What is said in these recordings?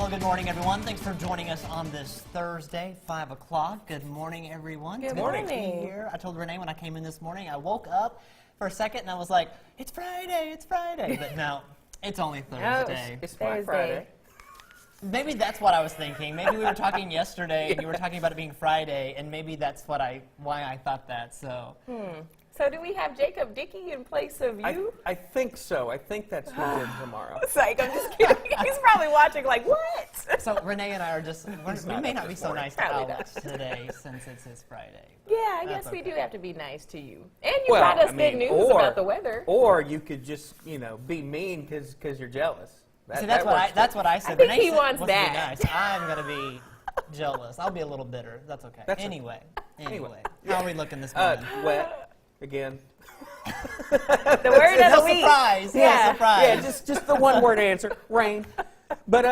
Well, good morning, everyone. Thanks for joining us on this Thursday, 5 o'clock. Good morning, everyone. Good morning. morning. I told Renee when I came in this morning, I woke up for a second and I was like, it's Friday. But no, it's only Thursday. It's Friday. Maybe that's what I was thinking. Maybe we were talking yesterday and you were talking about it being Friday, and maybe that's why I thought that. So. So do we have Jacob Dickey in place of you? I think so. I think that's who's in tomorrow. It's like, I'm just kidding. He's probably watching like, what? So Renee and I are just, we may not be so nice to Probably Alex today since it's his Friday. Yeah, I guess That's we okay. do have to be nice to you. And you brought us good news about the weather. Or you could just, be mean because you're jealous. See, that's what I said. I think Renee he said, wants to be that. nice. I'm going to to be jealous. I'll be a little bitter. That's okay. Anyway. How are we looking this morning? Wet again. The word of the week. Surprise. Yeah. Surprise. Yeah, just the one-word answer: rain. But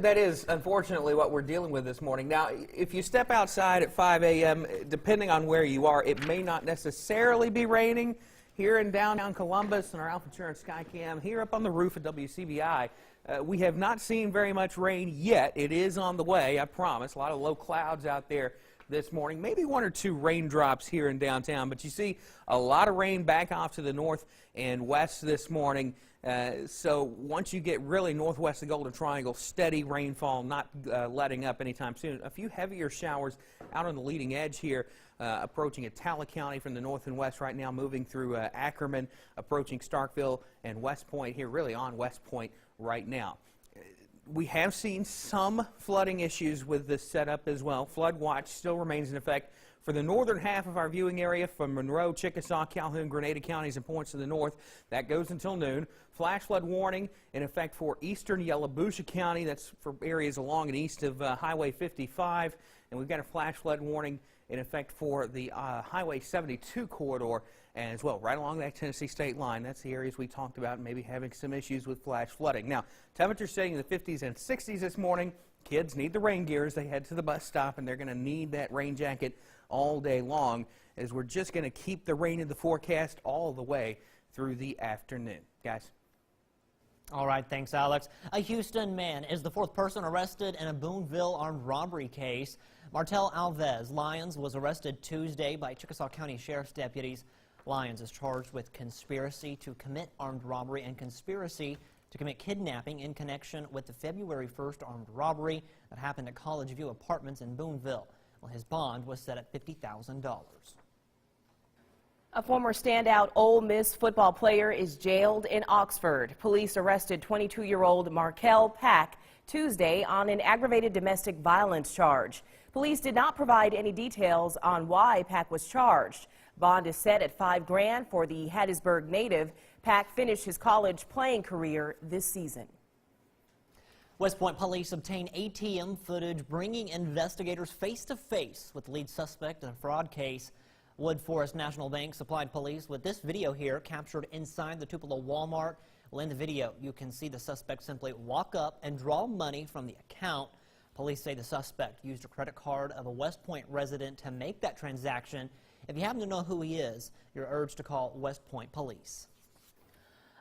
that is unfortunately what we're dealing with this morning. Now, if you step outside at 5 a.m., depending on where you are, it may not necessarily be raining. Here in downtown Columbus and our Alphatura Skycam, here up on the roof of WCBI, we have not seen very much rain yet. It is on the way, I promise. A lot of low clouds out there this morning. Maybe one or two raindrops here in downtown, but you see a lot of rain back off to the north and west this morning. So once you get really northwest of the Golden Triangle, steady rainfall, not letting up anytime soon. A few heavier showers out on the leading edge here, approaching Itala County from the north and west right now, moving through Ackerman, approaching Starkville and West Point here, really on West Point right now. We have seen some flooding issues with this setup as well. Flood watch still remains in effect for the northern half of our viewing area from Monroe, Chickasaw, Calhoun, Grenada counties and points to the north. That goes until noon. Flash flood warning in effect for eastern Yalobusha County. That's for areas along and east of Highway 55. And we've got a flash flood warning in effect for the Highway 72 corridor as well, right along that Tennessee state line. That's the areas we talked about maybe having some issues with flash flooding. Now, temperatures staying in the 50s and 60s this morning. Kids need the rain gear as they head to the bus stop, and they're going to need that rain jacket all day long, as we're just going to keep the rain in the forecast all the way through the afternoon. Guys? All right, thanks, Alex. A Houston man is the fourth person arrested in a Boonville armed robbery case. Martel Alves Lyons was arrested Tuesday by Chickasaw County Sheriff's deputies. Lyons is charged with conspiracy to commit armed robbery and conspiracy to commit kidnapping in connection with the February 1st armed robbery that happened at College View Apartments in Boonville. Well, his bond was set at $50,000. A former standout Ole Miss football player is jailed in Oxford. Police arrested 22-year-old Markel Pack Tuesday on an aggravated domestic violence charge. Police did not provide any details on why Pack was charged. Bond is set at $5 grand for the Hattiesburg native. Pack finished his college playing career this season. West Point police obtained ATM footage bringing investigators face-to-face with the lead suspect in a fraud case. Wood Forest National Bank supplied police with this video here captured inside the Tupelo Walmart. Well, in the video, you can see the suspect simply walk up and draw money from the account. Police say the suspect used a credit card of a West Point resident to make that transaction. If you happen to know who he is, you're urged to call West Point Police.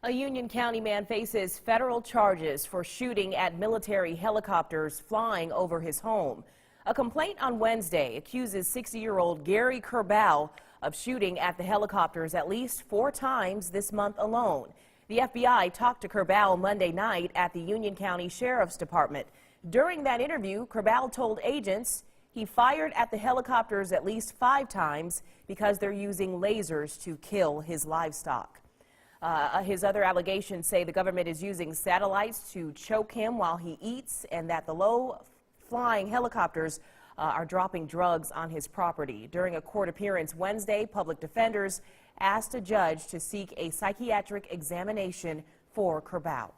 A Union County man faces federal charges for shooting at military helicopters flying over his home. A complaint on Wednesday accuses 60-year-old Gary Kerbal of shooting at the helicopters at least 4 times this month alone. The FBI talked to Kerbal Monday night at the Union County Sheriff's Department. During that interview, Kerbal told agents he fired at the helicopters at least 5 times because they're using lasers to kill his livestock. His other allegations say the government is using satellites to choke him while he eats, and that the low-flying helicopters are dropping drugs on his property. During a court appearance Wednesday, public defenders asked a judge to seek a psychiatric examination for Kerbal.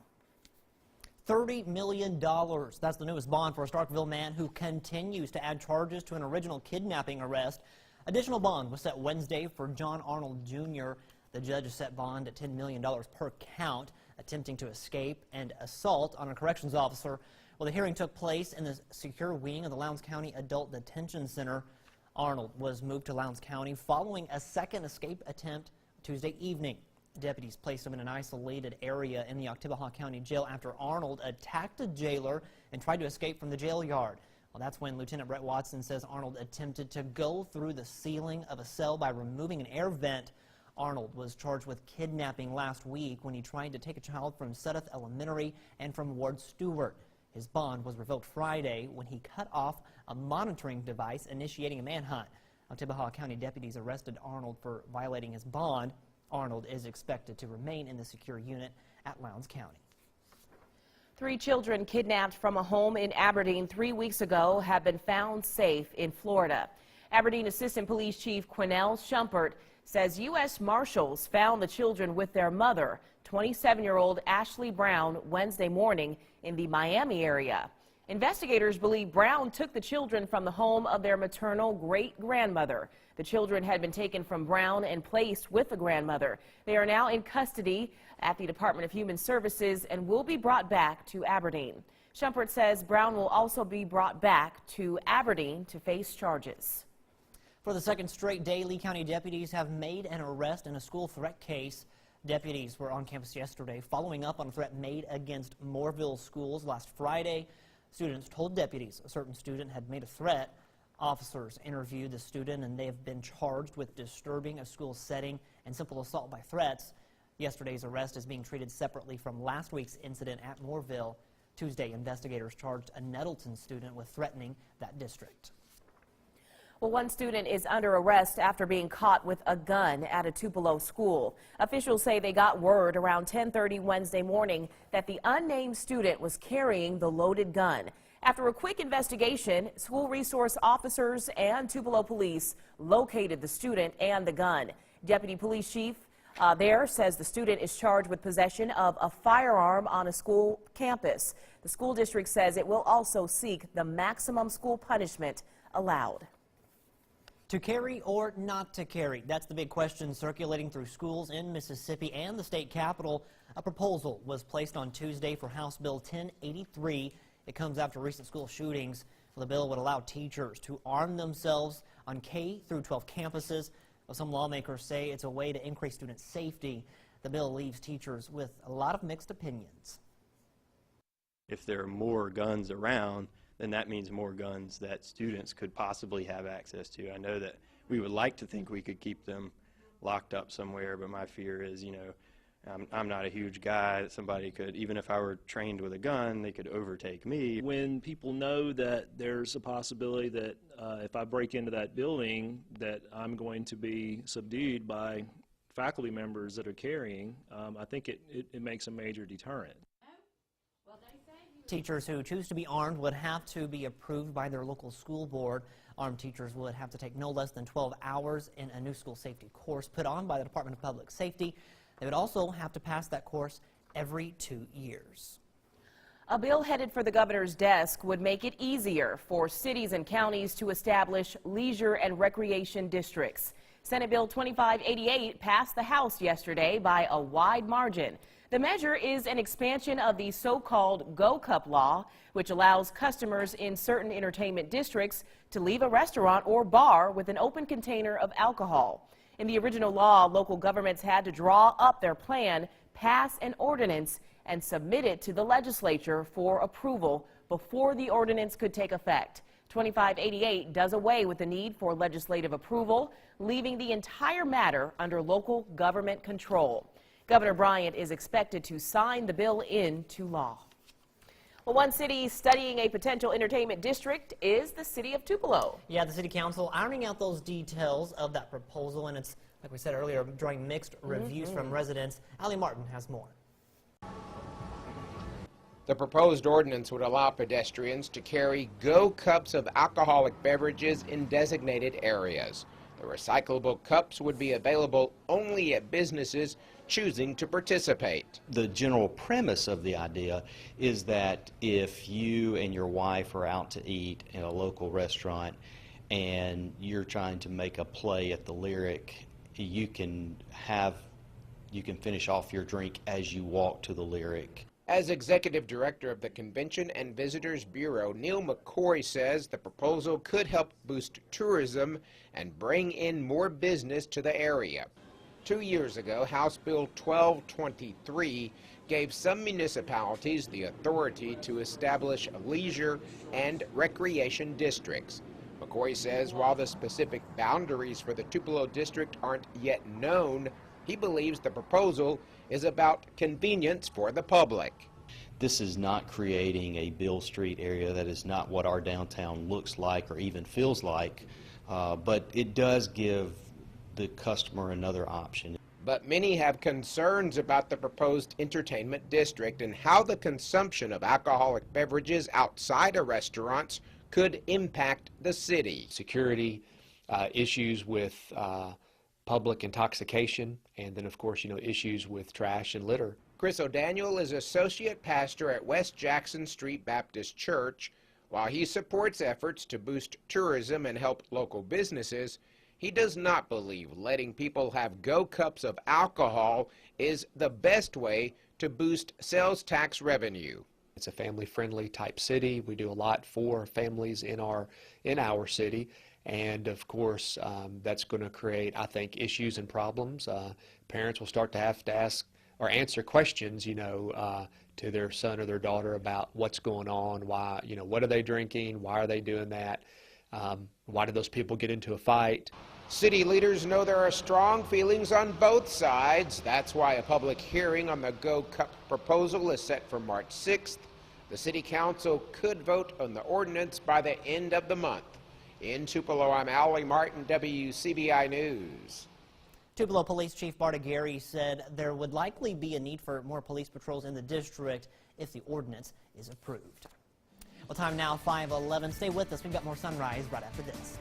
$30 million. That's the newest bond for a Starkville man who continues to add charges to an original kidnapping arrest. Additional bond was set Wednesday for John Arnold Jr. The judge set bond at $10 million per count, attempting to escape and assault on a corrections officer. Well, the hearing took place in the secure wing of the Lowndes County Adult Detention Center. Arnold was moved to Lowndes County following a second escape attempt Tuesday evening. Deputies placed him in an isolated area in the Oktibbeha County Jail after Arnold attacked a jailer and tried to escape from the jail yard. Well, that's when Lieutenant Brett Watson says Arnold attempted to go through the ceiling of a cell by removing an air vent. Arnold was charged with kidnapping last week when he tried to take a child from Sudeth Elementary and from Ward Stewart. His bond was revoked Friday when he cut off a monitoring device, initiating a manhunt. Oktibbeha County deputies arrested Arnold for violating his bond. Arnold is expected to remain in the secure unit at Lowndes County. 3 children kidnapped from a home in Aberdeen 3 weeks ago have been found safe in Florida. Aberdeen Assistant Police Chief Quinnell Shumpert says U.S. Marshals found the children with their mother, 27-year-old Ashley Brown, Wednesday morning in the Miami area. Investigators believe Brown took the children from the home of their maternal great-grandmother. The children had been taken from Brown and placed with the grandmother. They are now in custody at the Department of Human Services and will be brought back to Aberdeen. Shumpert says Brown will also be brought back to Aberdeen to face charges. For the second straight day, Lee County deputies have made an arrest in a school threat case. Deputies were on campus yesterday following up on a threat made against Moorville schools last Friday. Students told deputies a certain student had made a threat. Officers interviewed the student and they have been charged with disturbing a school setting and simple assault by threats. Yesterday's arrest is being treated separately from last week's incident at Moorville. Tuesday, investigators charged a Nettleton student with threatening that district. Well, one student is under arrest after being caught with a gun at a Tupelo school. Officials say they got word around 10:30 Wednesday morning that the unnamed student was carrying the loaded gun. After a quick investigation, school resource officers and Tupelo police located the student and the gun. Deputy Police Chief there says the student is charged with possession of a firearm on a school campus. The school district says it will also seek the maximum school punishment allowed. To carry or not to carry? That's the big question circulating through schools in Mississippi and the state capitol. A proposal was placed on Tuesday for House Bill 1083. It comes after recent school shootings. The bill would allow teachers to arm themselves on K through 12 campuses. Well, some lawmakers say it's a way to increase student safety. The bill leaves teachers with a lot of mixed opinions. If there are more guns around, then that means more guns that students could possibly have access to. I know that we would like to think we could keep them locked up somewhere, but my fear is, I'm not a huge guy that somebody could, even if I were trained with a gun, they could overtake me. When people know that there's a possibility that if I break into that building that I'm going to be subdued by faculty members that are carrying, I think it makes a major deterrent. Teachers who choose to be armed would have to be approved by their local school board. Armed teachers would have to take no less than 12 hours in a new school safety course put on by the Department of Public Safety. They would also have to pass that course every 2 years. A bill headed for the governor's desk would make it easier for cities and counties to establish leisure and recreation districts. Senate Bill 2588 passed the House yesterday by a wide margin. The measure is an expansion of the so-called Go Cup law, which allows customers in certain entertainment districts to leave a restaurant or bar with an open container of alcohol. In the original law, local governments had to draw up their plan, pass an ordinance, and submit it to the legislature for approval before the ordinance could take effect. 2588 does away with the need for legislative approval, leaving the entire matter under local government control. Governor Bryant is expected to sign the bill into law. Well, one city studying a potential entertainment district is the city of Tupelo. Yeah, the city council ironing out those details of that proposal, and it's, like we said earlier, drawing mixed reviews from residents. Allie Martin has more. The proposed ordinance would allow pedestrians to carry Go Cups of alcoholic beverages in designated areas. The recyclable cups would be available only at businesses choosing to participate. The general premise of the idea is that if you and your wife are out to eat in a local restaurant and you're trying to make a play at the Lyric, you can finish off your drink as you walk to the Lyric. As Executive Director of the Convention and Visitors Bureau, Neil McCoy says the proposal could help boost tourism and bring in more business to the area. 2 years ago, House Bill 1223 gave some municipalities the authority to establish leisure and recreation districts. McCoy says while the specific boundaries for the Tupelo district aren't yet known, he believes the proposal is about convenience for the public. This is not creating a Beale Street area. That is not what our downtown looks like or even feels like, but it does give the customer another option. But many have concerns about the proposed entertainment district and how the consumption of alcoholic beverages outside of restaurants could impact the city. Security issues with public intoxication, and then of course, issues with trash and litter. Chris O'Daniel is associate pastor at West Jackson Street Baptist Church. While he supports efforts to boost tourism and help local businesses, he does not believe letting people have go cups of alcohol is the best way to boost sales tax revenue. It's a family-friendly type city. We do a lot for families in our city, and of course, that's going to create, I think, issues and problems. Parents will start to have to ask or answer questions, to their son or their daughter about what's going on, why, what are they drinking, why are they doing that, why did those people get into a fight. City leaders know there are strong feelings on both sides. That's why a public hearing on the Go Cup proposal is set for March 6th. The City Council could vote on the ordinance by the end of the month. In Tupelo, I'm Allie Martin, WCBI News. Tupelo Police Chief Barta Gary said there would likely be a need for more police patrols in the district if the ordinance is approved. Well, time now, 5:11. Stay with us. We've got more Sunrise right after this.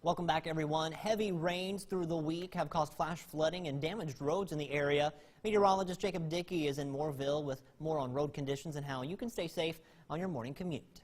Welcome back, everyone. Heavy rains through the week have caused flash flooding and damaged roads in the area. Meteorologist Jacob Dickey is in Mooreville with more on road conditions and how you can stay safe on your morning commute.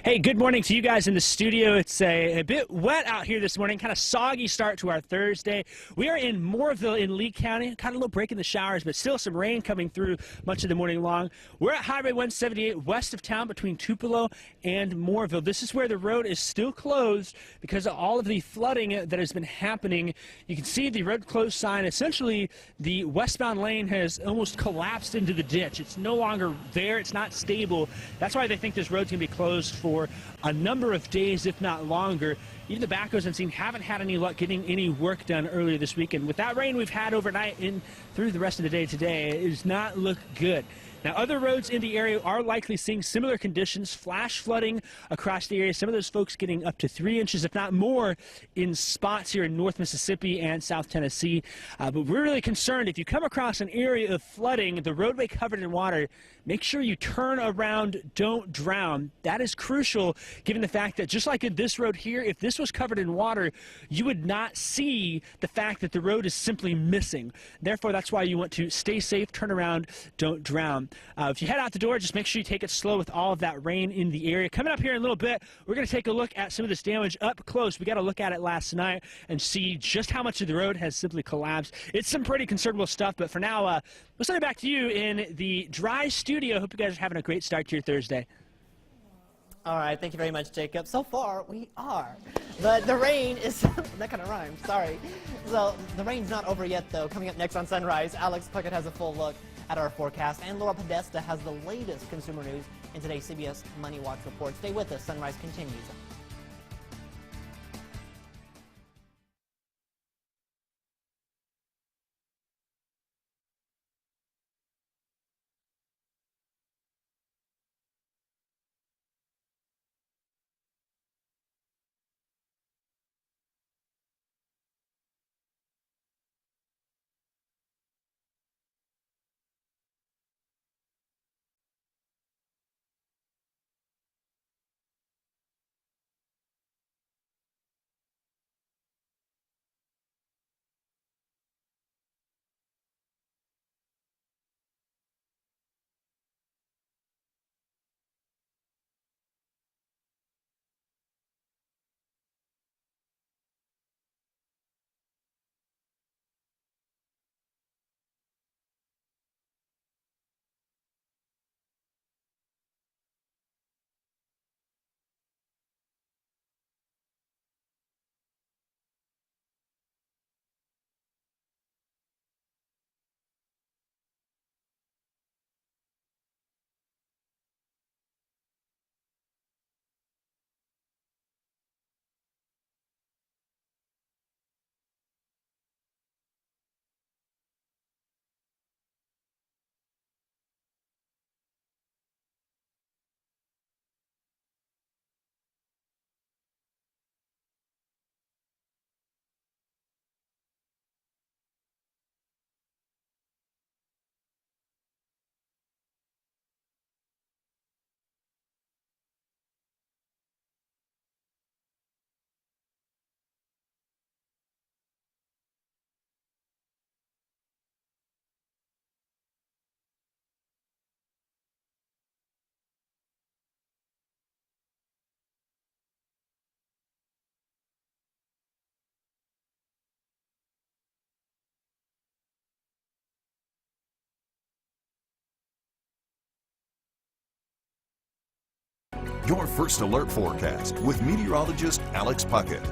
Hey, good morning to you guys in the studio. It's a bit wet out here this morning, kind of soggy start to our Thursday. We are in Mooreville in Lee County, kind of a little break in the showers, but still some rain coming through much of the morning long. We're at Highway 178 west of town between Tupelo and Mooreville. This is where the road is still closed because of all of the flooding that has been happening. You can see the road closed sign. Essentially, the westbound lane has almost collapsed into the ditch. It's no longer there. It's not stable. That's why they think this road's going to be closed for a number of days, if not longer. even the backhoes I've seen haven't had any luck getting any work done earlier this weekend. With that rain we've had overnight and through the rest of the day today, it does not look good. Now, other roads in the area are likely seeing similar conditions, flash flooding across the area. Some of those folks getting up to 3 inches, if not more, in spots here in North Mississippi and South Tennessee. But we're really concerned if you come across an area of flooding, the roadway covered in water, make sure you turn around, don't drown. That is crucial given the fact that just like in this road here, if this was covered in water, you would not see the fact that the road is simply missing. Therefore, that's why you want to stay safe, turn around, don't drown. If you head out the door, just make sure you take it slow with all of that rain in the area. Coming up here in a little bit, we're going to take a look at some of this damage up close. We got to look at it last night and see just how much of the road has simply collapsed. It's some pretty considerable stuff, but for now, we'll send it back to you in the dry studio. Hope you guys are having a great start to your Thursday. All right, thank you very much, Jacob. So far, we are. But the rain is, that kind of rhymes, sorry. So the rain's not over yet, though. Coming up next on Sunrise, Alex Puckett has a full look at our forecast, and Laura Podesta has the latest consumer news in today's CBS Money Watch report. Stay with us. Sunrise continues. Your first alert forecast with meteorologist Alex Puckett.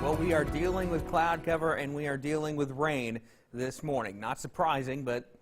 Well, we are dealing with cloud cover and we are dealing with rain this morning. Not surprising, but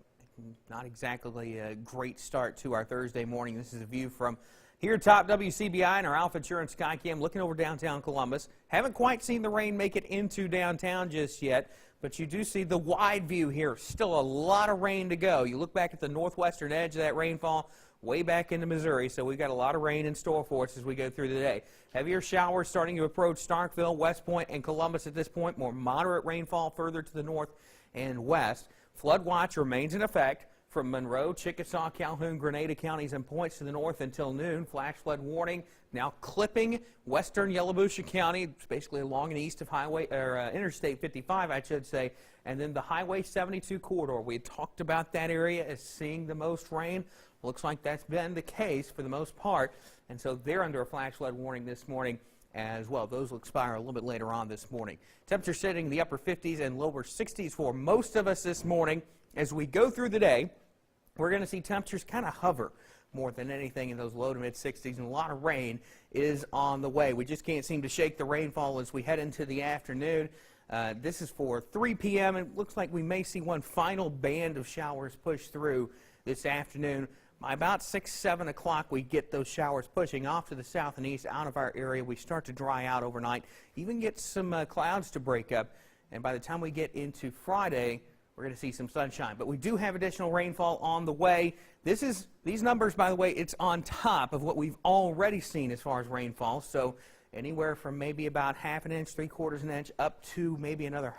not exactly a great start to our Thursday morning. This is a view from here atop WCBI and our Alpha Insurance Skycam looking over downtown Columbus. Haven't quite seen the rain make it into downtown just yet, but you do see the wide view here. Still a lot of rain to go. You look back at the northwestern edge of that rainfall, way back into Missouri, so we've got a lot of rain in store for us as we go through the day. Heavier showers starting to approach Starkville, West Point, and Columbus at this point. More moderate rainfall further to the north and west. Flood watch remains in effect from Monroe, Chickasaw, Calhoun, Grenada counties and points to the north until noon. Flash flood warning now clipping western Yalobusha County. It's basically along and east of Interstate 55, I should say. And then the Highway 72 corridor. We had talked about that area as seeing the most rain. Looks like that's been the case for the most part, and so they're under a flash flood warning this morning as well. Those will expire a little bit later on this morning. Temperature sitting in the upper 50s and lower 60s for most of us this morning. As we go through the day, we're going to see temperatures kind of hover more than anything in those low to mid 60s, and a lot of rain is on the way. We just can't seem to shake the rainfall as we head into the afternoon. This is for 3 p.m. and it looks like we may see one final band of showers push through this afternoon. By about 6, 7 o'clock, we get those showers pushing off to the south and east out of our area. We start to dry out overnight, even get some clouds to break up. And by the time we get into Friday, we're going to see some sunshine. But we do have additional rainfall on the way. These numbers, by the way, it's on top of what we've already seen as far as rainfall. So anywhere from maybe about ½ inch, 3/4 inch, up to maybe another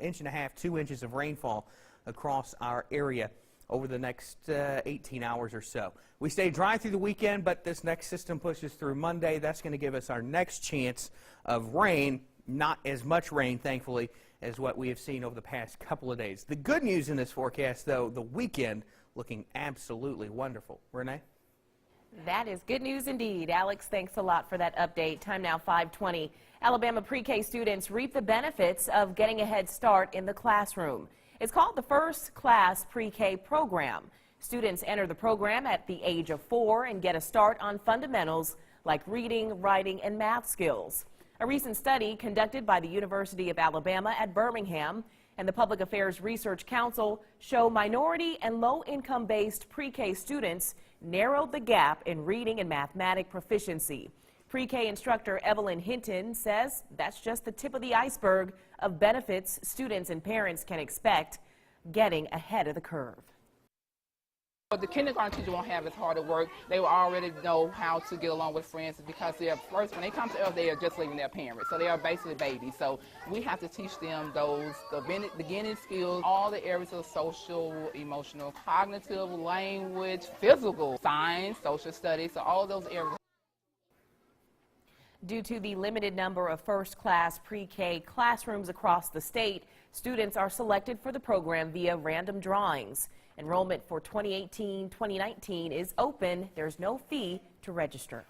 inch and a half, 2 inches of rainfall across our area over the next 18 hours or so. We stay dry through the weekend, but this next system pushes through Monday. That's going to give us our next chance of rain. Not as much rain, thankfully, as what we have seen over the past couple of days. The good news in this forecast, though, the weekend looking absolutely wonderful. Renee? That is good news indeed. Alex, thanks a lot for that update. Time now 5:20. Alabama pre-K students reap the benefits of getting a head start in the classroom. It's called the First Class Pre-K program. Students enter the program at the age of 4 and get a start on fundamentals like reading, writing, and math skills. A recent study conducted by the University of Alabama at Birmingham and the Public Affairs Research Council show minority and low-income-based pre-K students narrowed the gap in reading and mathematic proficiency. Pre-K instructor Evelyn Hinton says that's just the tip of the iceberg of benefits students and parents can expect getting ahead of the curve. The kindergarten teacher won't have as hard to work. They will already know how to get along with friends because they are first, when they come to us, they are just leaving their parents. So they are basically babies. So we have to teach them the beginning skills, all the areas of social, emotional, cognitive, language, physical, science, social studies, so all those areas. Due to the limited number of first-class pre-K classrooms across the state, students are selected for the program via random drawings. Enrollment for 2018-2019 is open. There's no fee to register.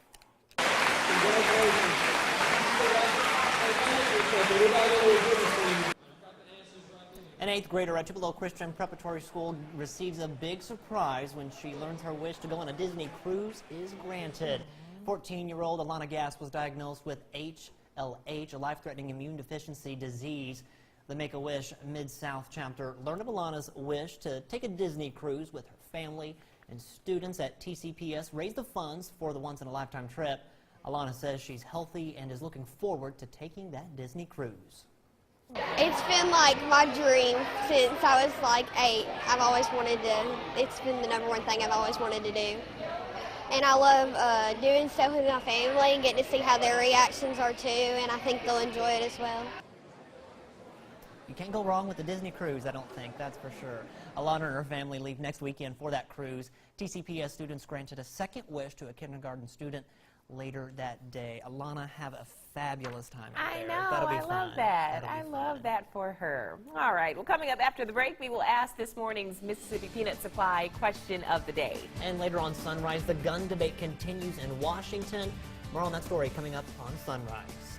An 8th grader at Tupelo Christian Preparatory School receives a big surprise when she learns her wish to go on a Disney cruise is granted. 14-year-old Alana Gass was diagnosed with HLH, a life-threatening immune deficiency disease. The Make-A-Wish Mid-South chapter learned of Alana's wish to take a Disney cruise with her family, and students at TCPS raised the funds for the once-in-a-lifetime trip. Alana says she's healthy and is looking forward to taking that Disney cruise. It's been like my dream since I was like 8. I've always wanted to, it's been the #1 thing I've always wanted to do. And I love doing stuff with my family and getting to see how their reactions are too, and I think they'll enjoy it as well. You can't go wrong with the Disney cruise, I don't think, that's for sure. Alana and her family leave next weekend for that cruise. TCPS students granted a second wish to a kindergarten student later that day. Alana, have a fabulous time out there. That'll be I fun. love that. That'll I be love fun. that for her. All right, well, coming up after the break, we will ask this morning's Mississippi Peanut Supply question of the day. And later on Sunrise, the gun debate continues in Washington. More on that story coming up on Sunrise.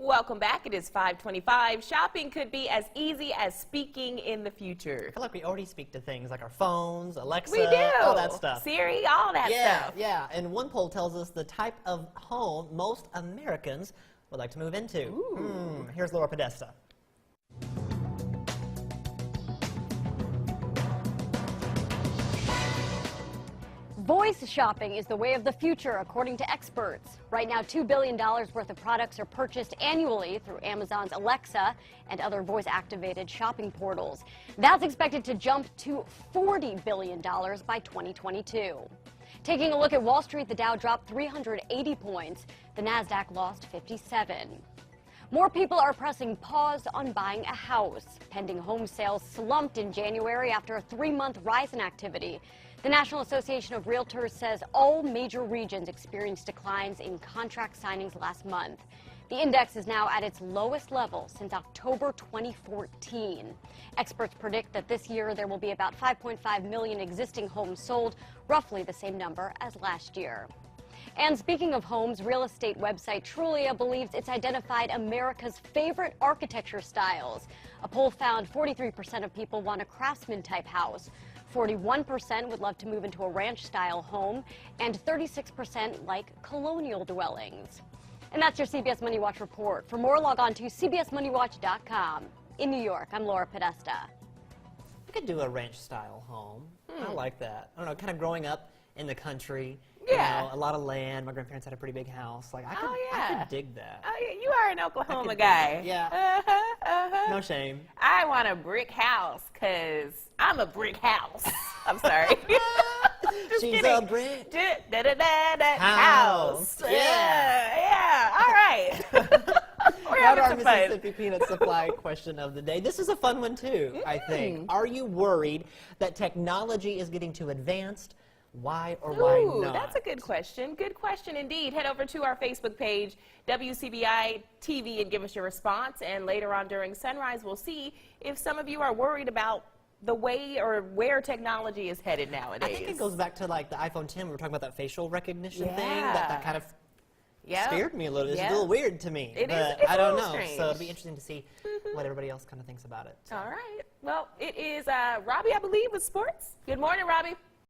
Welcome back. It is 5:25. Shopping could be as easy as speaking in the future. I feel like we already speak to things like our phones, Alexa, We do. all that stuff. Siri, all that stuff. Yeah, and one poll tells us the type of home most Americans would like to move into. Here's Laura Podesta. Voice shopping is the way of the future, according to experts. Right now, $2 billion worth of products are purchased annually through Amazon's Alexa and other voice-activated shopping portals. That's expected to jump to $40 billion by 2022. Taking a look at Wall Street, the Dow dropped 380 points. The Nasdaq lost 57. More people are pressing pause on buying a house. Pending home sales slumped in January after a 3-month rise in activity. The National Association of Realtors says all major regions experienced declines in contract signings last month. The index is now at its lowest level since October 2014. Experts predict that this year there will be about 5.5 million existing homes sold, roughly the same number as last year. And speaking of homes, real estate website Trulia believes it's identified America's favorite architecture styles. A poll found 43% of people want a craftsman-type house. 41% would love to move into a ranch-style home, and 36% like colonial dwellings. And that's your CBS Money Watch report. For more, log on to cbsmoneywatch.com. In New York, I'm Laura Podesta. I could do a ranch-style home. I like that. I don't know, kind of growing up in the country. Yeah. You know, a lot of land. My grandparents had a pretty big house. Like, I could dig that. Oh, yeah, you are an Oklahoma guy. Yeah. No shame. I want a brick house because I'm a brick house. I'm sorry. Just She's kidding. a brick house. Yeah. All right. We're Now to having our some fun. Mississippi Peanut Supply question of the day. This is a fun one, too, I think. Are you worried that technology is getting too advanced? Why or why not? That's a good question. Good question indeed. Head over to our Facebook page, WCBI TV, and give us your response. And later on during Sunrise, we'll see if some of you are worried about the way or where technology is headed nowadays. I think it goes back to like the iPhone 10. We were talking about that facial recognition thing. That kind of scared me a little. It's a little weird to me. It is. But It's I a don't little know. strange. So it'll be interesting to see what everybody else kind of thinks about it. So. All right. Well, it is Robbie, I believe, with sports. Good morning, Robbie.